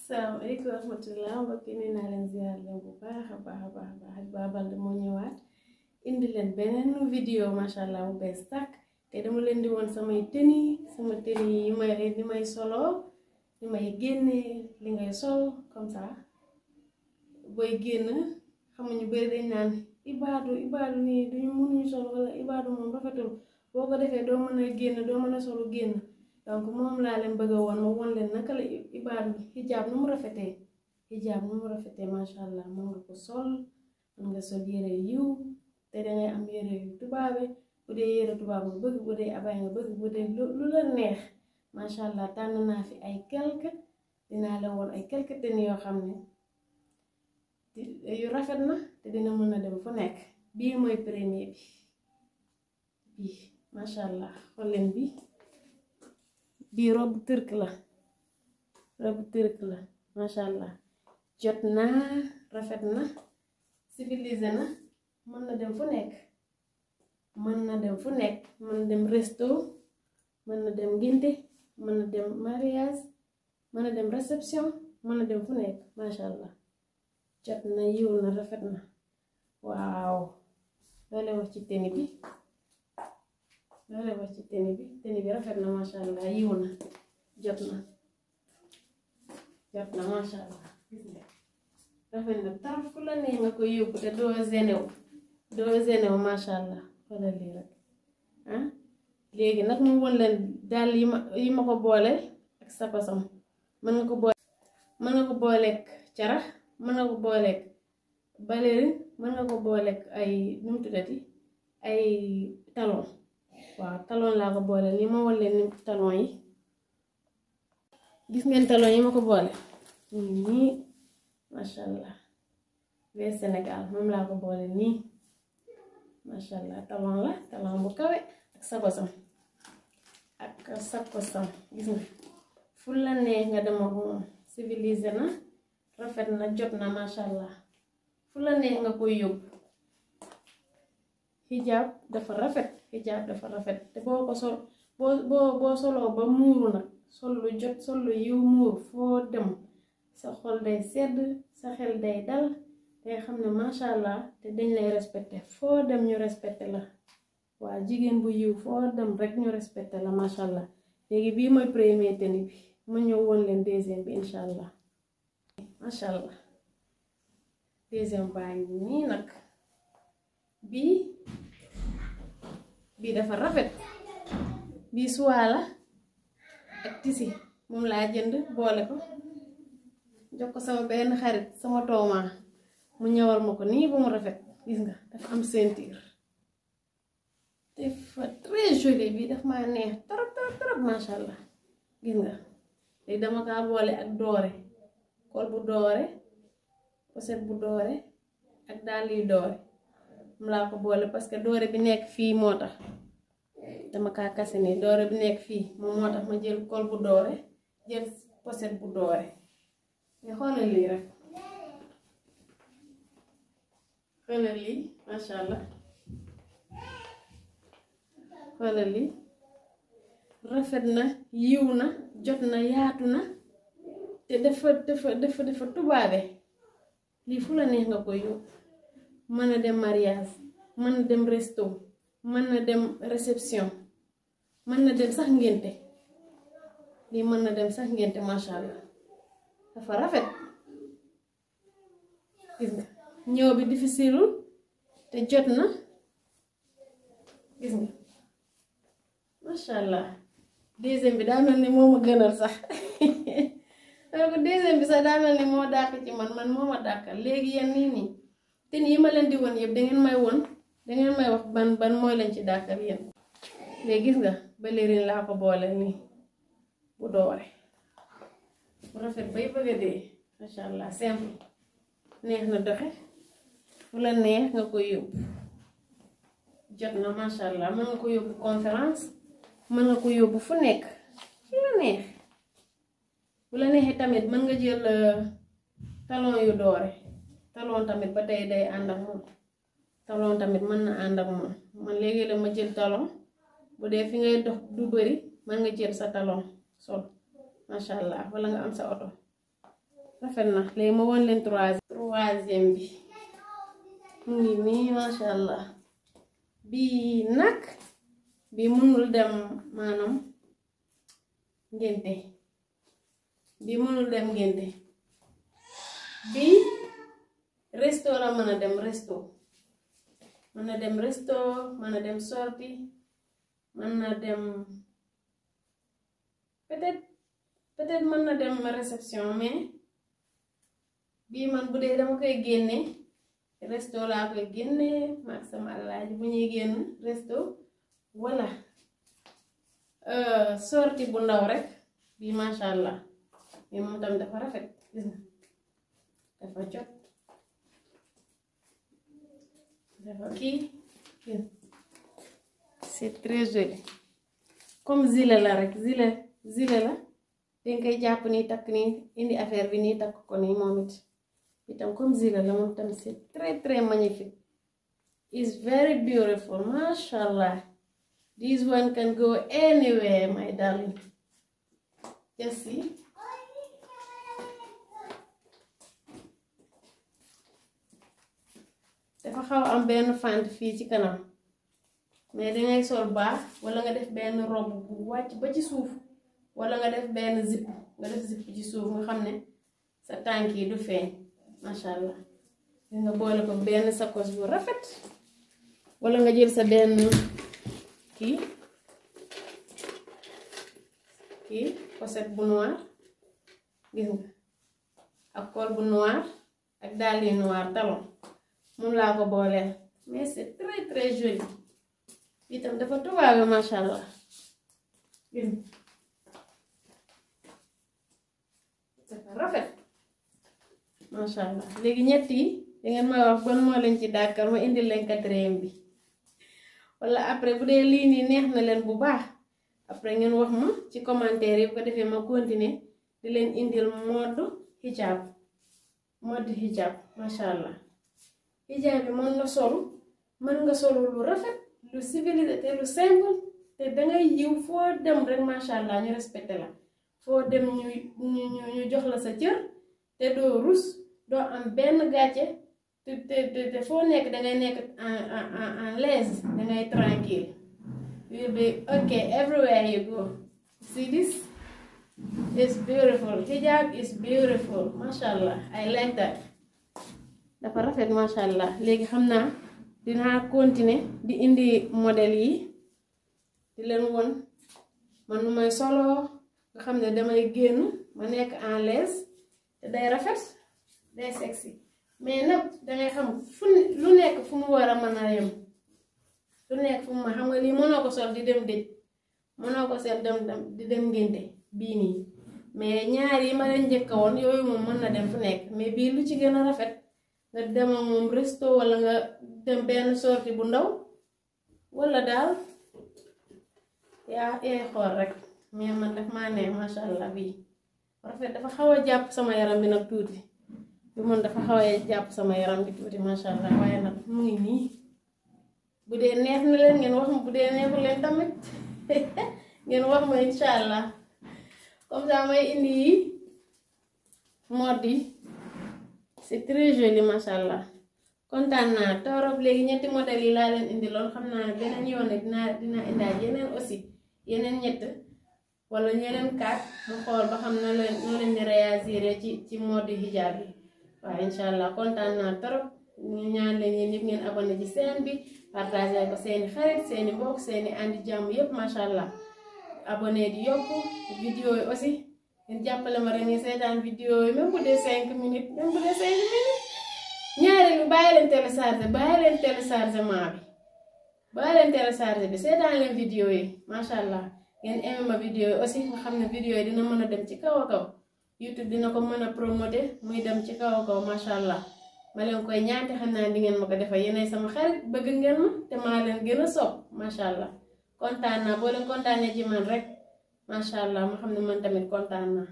Assalamualaikum warahmatullahi mbokk yi nuyu naa leen ziar leen bu baax a baax Ba Balde moo ñëwaat indi leen beneen vidéo mashallah bu bees tàkk te dama leen di woon sama tenue yi may solo li may génne li ngay sol comme ça booy génn xamuñu bari dañ naan ibaadu nii duñu mënuñu sol wala ibaadu moom rafetul boo ko defee doo mën a génn doo mën a solu génn. Donc moom laa leen bëgg a woon ma won leen naka la ibaadu hijab nu mu rafetee mashallah mën nga ko sol mën nga sol yére yiw te dangay am yére yu tubaabe bu dee yére tubaab nga bëgg bu dee abay nga bëgg bu dee lu la neex mashallah tànn naa fi ay quelque dinaa la woon ay quelque tenue yoo xam ne yu rafet na te dina mën a dem fu nekk bii mooy premier bi mashallah xool leen bii robe turc la mashallah jot naa rafet na civilisé na mën na dem fu nekk resto mën na dem ngénte mën na dem mariage mën na dem réception mën na dem fu nekk mashallah jot na yiw na rafet na waaw loole wax ci tenue bi tenue bi rafet na mashallah yiw na jot na mashallah gis nga rafet na taraf fu la neex nga ko yóbbu te doo zenew mashallah wala lii rek léegi nag mu won leen dàll yi ma ko boole ak sapasam mën nga ko booleek carax mën nga ko booleek balérin mën nga ko booleek ay num tuddati ay talon waaw talon laa ko boole li ma won leen ni talon yi gis ngeen talon yi ma ko boole nii mashallah vers Sénégal moom laa ko boole nii mashallah talon bu kawe ak sakosam gis nga fu la neex nga dem ak moom civilisé na rafet na jot na mashallah fu la neex nga koy yóbbu hijab dafa rafet te boo ko sol boo soloo ba muuru nag sol lu jot sol lu yiw muur foo dem sa xol day sedd sa xel day dal te xam ne mashallah te dañ lay respecté foo dem ñu respecté la waa jigéen bu yiw foo dem rek ñu respecté la mashallah léegi bii mooy premier tenue bi ma ñëw woon leen deuxième bi inshallah mashallah deuxième baa ngi nii nag bii dafa rafet bii suwaala ak tisi moom laa jënd boole ko jox ko sama benn xarit sama tooma mu ñëwal ma ko nii bu mu rafet gis nga dafa am ceinture dafa très joli bi daf ma neex trop mashallah gis nga léegi dama kaa boole ak doore kol bu doore poset bu doore ak dàll yu doore mu laa ko boole parce que doore bi nekk fii moo tax dama kaa kase nii doore bi nekk fii moom moo tax ma jël kol bu doore jël poset bu doore nga xoolal lii rek xoolal lii mashallah xoolal lii rafet na yiw na jot na yaatu na te dafa tubaabe lii fu la neex nga koy yóbbu mën na dem mariage mën na dem resto mën na dem réception mën na dem sax ngénte lii mën na dem sax ngénte mashallah dafa rafet gis nga ñëw bi difficile te jot na gis nga mashallah deuxième bi daa mel ni moo ma gënal sax donc deuxième bi sax daa mel ni moo dàq ci man moo ma dàqal léegi yéen nii te yi ma leen di woon yëpp dangeen may wax ban mooy lañ ci dàqal yéen léegi gis nga balérin laa ko boole nii bu doore bu rafet bay bëgg a dee mashallah simple neex na doxe fu la neex nga koy yóbbu jot na mashallah mën nga ko yóbbu conférence mën nga ko yóbbu fu nekk fu la neex bu la neexee tamit mën nga jël talon yu doore talon tamit ba tey day ànd ak moom talon tamit mën na ànd ak moom man léegi la ma jël talon bu dee fi ngay dox du bari mën nga jël sa talon sol mashallah wala nga am sa auto rafet na. Léegi ma won leen troisième bi mu ngi nii masha Allah. Bii nag bii mënul dem maanaam ngénte, bii mënul dem ngénte, bii resto la mën a dem resto, mën na dem resto, mën na dem sorti, mën na dem peut-être mën na dem réception, mais bii man bu dee dama koy génne resto laa koy génne maak sama alaaji bu ñuy génn resto wala sorti bu ndaw rek. Bii masha Allah mais moom tam dafa rafet, gis nga dafa jot, dafa kii, c'est très joli comme gilet la rek, gilet la dañ koy jàpp nii takk nii indi affaire bi nii takk ko nii moom it itam comme gilet la moom tam. C'est très magnifique, is very beautiful masha Allah. This one can go anywhere my darling. Just see. Dafa xaw am benn fente fii ci kanam mais dangay sol baax wala nga def benn robe bu wàcc ba ci suuf wala nga def benn zip, nga def zip ci suuf nga xam ne sa tànk yi du feeñ masha Allah. nga boole ko benn sakos bu rafet wala nga jël sa benn kii pochette bu noir, gis nga ak col bu noir ak dàll yu noir talon moom laa ko booleel. Mais c'est très joli itam dafa tubaabe masha Allah. Gis nga dafa rafet masha Allah. Léegi ñett yi dangeen may wax ban moo leen ci dàkkal ma indil leen quatrième bi, wala après bu dee lii nii neex na leen bu baax après ngeen wax ma ci commentaire yi bu ko defee ma continuer di leen indil mode hijab masha Allah. Hijab bi mën nga solu, mën nga solu lu rafet, lu civilisé te lu simple te dangay yiw foo dem rek masha Allah ñu respecté la, foo dem ñu jox la sa cër te doo rus, doo am benn gàcce te foo nekk dangay nekk en l'aise, dangay tranquille. You'll be okay everywhere you go. See this? It's beautiful. Hijab is beautiful. MashaAllah. I like that. Dafa rafet MashaAllah. Léegi xam naa dinaa continuer di indi modèle yi di leen won man nu may solo nga xam ne damay génn ma nekk en l'aise te day rafet day sexy. Mais nag dangay xam lu nekk fu mu war a mën a yem. Lu nekk fu ma xam nga lii mënoo ko sol di dem dëj, mënoo ko sol di dem ngénte bii nii, mais ñaar yi ma leen njëkk woon yooyu moom mën na dem fu nekk, mais bii lu ci gën a rafet nga dem ak moom resto wala nga dem benn sortie bu ndaw wala daal yaa xool rek. Mais man daf maa neex masha Allah. Bii rafet dafa xaw a jàpp sama yaram bi nag tuuti, bi man dafa xaw a jàpp sama yaram bi tuuti masha Allah, waaye nag mu ngi nii. Bu dee neex na leen ngeen wax ma, bu dee neexul leen tamit ngeen wax ma insha Allah. Comme ça may indi yi mode yi, c'est très joli masha Allah. Kontaan naa torop. Léegi ñetti modèle yi laa leen indi loon, xam naa beneen yoon dina indaaj yeneen aussi, yeneen ñett wala ñeneen 4 mu xool ba xam na leen di réagir ci mode hijab yi. waaw insha Allah kontaan naa torop. ñu ñaan leen yéen ñëpp ngeen abonné ci chaîne bi, partagé ko seeni xarit, seeni mbokk, seeni andi jàmm yépp masha Allah. Abonné di yokku vidéo yi aussi ngeen jàppale ma rek ngeen seetaan vidéo yi même bu dee 5 minutes, même bu dee 5 minutes. ñaareel bi bàyyi leen téléchargement bi, bàyyi leen téléchargé bi, seetaan leen vidéo yi masha Allah. ngeen aimé ma vidéo yi aussi nga xam ne vidéo yi dina mën a dem ci kaw a kaw, YouTube dina ko mën a promoter muy dem ci kaw a kaw masha Allah. ma leen koy ñaante xam naa di ngeen ma ko defal, yéenay sama xarit, bëgg ngeen ma te maa leen gën a sopp masha Allah. kontaan naa boo leen kontaanee ci man rek masha Allah ma xam ne man tamit kontaan naa.